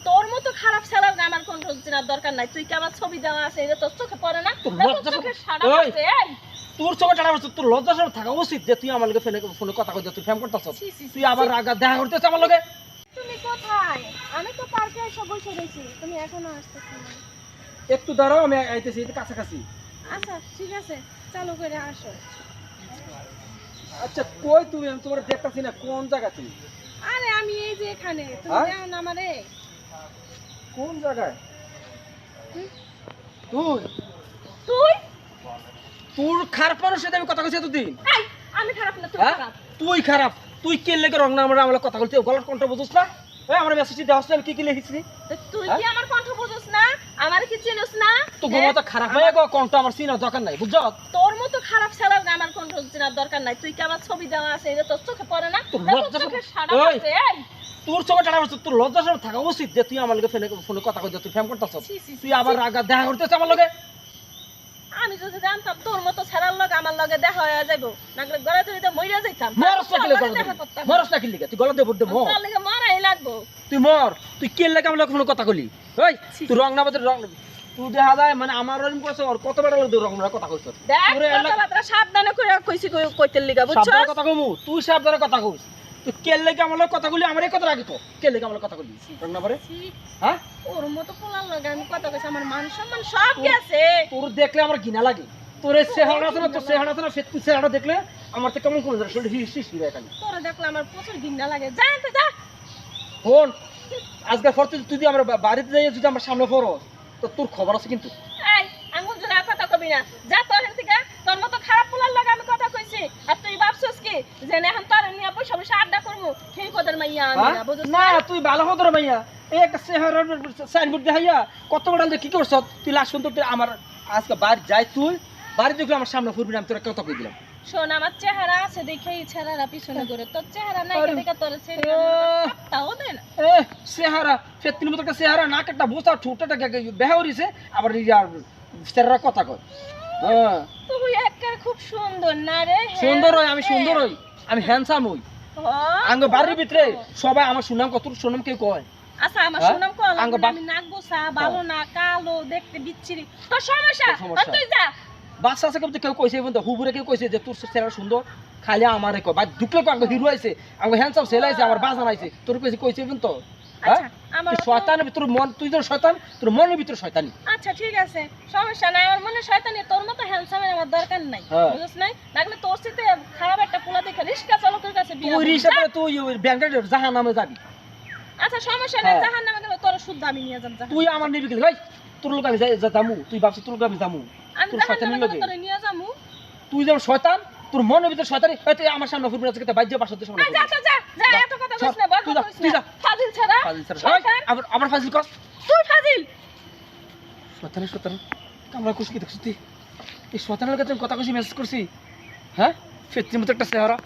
তোর মতো খারাপ ছেলে আমার কন্ট্রোল চেনার দরকার নাই। তুই কি আমার ছবি দেওয়া আছে এটা তোর চোখে পড়ে না? তোর চোখে টানা পড়ছে, তোর লজ্জা সব থাকা উচিত যে তুই আমার লগে ফোনে কথা কইছ, তুই ফ্যাম করতেছ, তুই আবার রাগা দেখা করতেছ আমার লগে। তুমি কোথায়? আমি তো পার্কে এসে বসে রইছি, তুমি এখনো আসতেছ না। একটু দাঁড়াও, আমি আইতেছি, এই কাছাকাছি। আচ্ছা ঠিক আছে, চালু করে আসো। আচ্ছা কই তুমি? আমি তোমার দেখতাছি না, কোন জায়গা তুমি? আরে আমি এই যে এখানে, তুমি দেখো না আমারে? কোন জায়গায়? তুই তুই তোর খারাপ মানুষের সাথে আমি কথা কইছি এতদিন। এই আমি খারাপ না, তুই খারাপ। তুই খারাপ, তুই কে লেগে রং না আমরা কথা বলতে গলার কণ্ঠ বুঝছ না? এই আমার মেসেজ দেওয়াস না, আমি কি লিখেছি? তুই কি আমার কণ্ঠ বুঝছ না? আমার কি চিনস না? তো গোমা খারাপ হয়ে গো, কণ্ঠ আমার চিনার দরকার নাই, বুঝছ? তোর মতো খারাপ ছেলে আমার কণ্ঠ চিনার দরকার নাই। তুই কি আমার ছবি দেওয়া আছে এটা তোর চোখে পড়ে না? তোর চোখে সাদা আছে। এই তোর চোখে টানা পড়ছে, তোর লজ্জা সব থাকা উচিত যে তুই আমার লগে ফোনে কথা কইছ, তুই ফ্যাম করতেছ, তুই আবার রাগা দেখা করতেছ আমার লগে। আমি যদি জানতাম তোর মতো ছেলের লগে আমার লগে দেখা হয়ে যাইবো, নাগলে গলা ধরে মইরা যাইতাম। মরস না কিলে গলা, মরস না কিলে, তুই গলা দে বড় মর, তার লাগি মরাই লাগবো। তুই মর, তুই কে লাগে আমার লগে ফোনে কথা কইলি? ওই তুই রং না বদে রং, তুই দেখা যায় মানে আমার রং করছ আর কত বড় লোক রং না কথা কইছ। দেখ কথাবার্তা সাবধানে করে কইছি, কইতে লিগা বুঝছস? সাবধানে কথা কমু, তুই সাবধানে কথা কইস। তুই কে লাগে আমার লগে কথা কইলি? আমারই কথা রাখি তো, কে লাগে আমার লগে কথা কইলি? রং না পরে হ্যাঁ, ওর মতো পোলার লগে আমি কথা কইছি, আমার মান সম্মান সব গেছে। তোর দেখলে আমার ঘৃণা লাগে। তোর এই চেহারা আছে না, তোর চেহারা আছে না, তুই চেহারা দেখলে আমার তো কেমন কোন শরীর হিস হিরে খালি। তোরে দেখলে আমার প্রচুর ঘৃণা লাগে। জানতে যা ফোন আজকে ফরতে তুই যদি আমরা বাড়িতে যাই, যদি আমার সামনে ফরস তো তোর খবর আছে কিন্তু। এই আঙ্গুল জোড়া কথা কবি না, যা তোর থেকে। তোর মতো খারাপ পোলার লগে আমি কথা কইছি, আর তুই ভাবছস কি যে এখন তোর নিয়ে বসে বসে আড্ডা করবো? সেই পদের মাইয়া আমি না, বুঝছস না? তুই ভালো হদর মাইয়া, এই একটা চেহারা সাইনবোর্ড দেখাইয়া কত বড় কি করছ তুই? লাস্ট সুন্দর আমার আজকে বাড়ি যাই, তুই বাড়ি দেখলে আমার সামনে ফুরবি না, আমি তোর কথা কই দিলাম। শোন, আমার চেহারা আছে দেখেই ছেলেরা পিছনে করে, তোর চেহারা নাই দেখে তোর ছেলে তাও দেয় না। চেহারা ফেত্তির মতো একটা চেহারা, নাক একটা বোঝা, ঠোঁটটা বেহা হরিছে, আবার চেহারা কথা কয়। হ্যাঁ তুই একেবারে খুব সুন্দর না রে? সুন্দর হই, আমি সুন্দর হই, আমি হ্যান্ডসাম হই। আঙ্গ বাড়ির ভিতরে সবাই আমার সুনাম কত, সুনাম কেউ কয়। আচ্ছা আমার সুনাম কল, আমি নাক গোছা ভালো না, কালো দেখতে বিচ্ছিরি, তোর সমস্যা। তুই যা। বাচ্চা আছে কেউ কইছে, হুবুরে কেউ কইছে যে তোর চেহারা সুন্দর, খালি আমারে কয়। বাদ ঢুকলে তো আঙ্গ হিরো আইছে, আঙ্গ হ্যান্ডসাম ছেলে আইছে, আমার বাজান আইছে, তোর কইছে তো। হ্যাঁ শয়তানের ভিতর মন, তুই তো শয়তান, তোর মনের ভিতর শয়তানি। আচ্ছা ঠিক আছে, সমস্যা নাই, আমার মনে শয়তানি। তোর মতো হ্যান্ডসামের আমার দরকার নাই, বুঝছ নাই? লাগলে তোর সাথে খারাপ একটা পোলা দেখে রিস্কা চালকের কাছে বিয়া তুই রিস্কা করে তুই ব্যাংকের জাহান্নামে যাবি। আচ্ছা সমস্যা নাই, জাহান্নামে গেলে তোর শুদ্ধ আমি নিয়ে যাব। তুই আমার নিবি কি ভাই? তোর লোক আমি যামু, তুই ভাবছিস তোর লোক আমি যামু? আমি জাহান্নামে গেলে তোর নিয়ে যামু। তুই যেমন শয়তান, তোর মনের ভিতর শয়তানি, তুই আমার সামনে ফুরবি না, থেকে বাইরে পাশে সামনে। যা যা যা যা, এত কথা কইছ না, বড় কথা কইছ না। ফাজিল ছাড়া, আবার ফাজিল কর। তুই ফাজিল। শয়তান আমরা খুশি দেখছিস তুই? এই শয়তানের কাছে কথা কইছি, মেসেজ করছি। হ্যাঁ ফেত্তির মতো একটা চেহারা।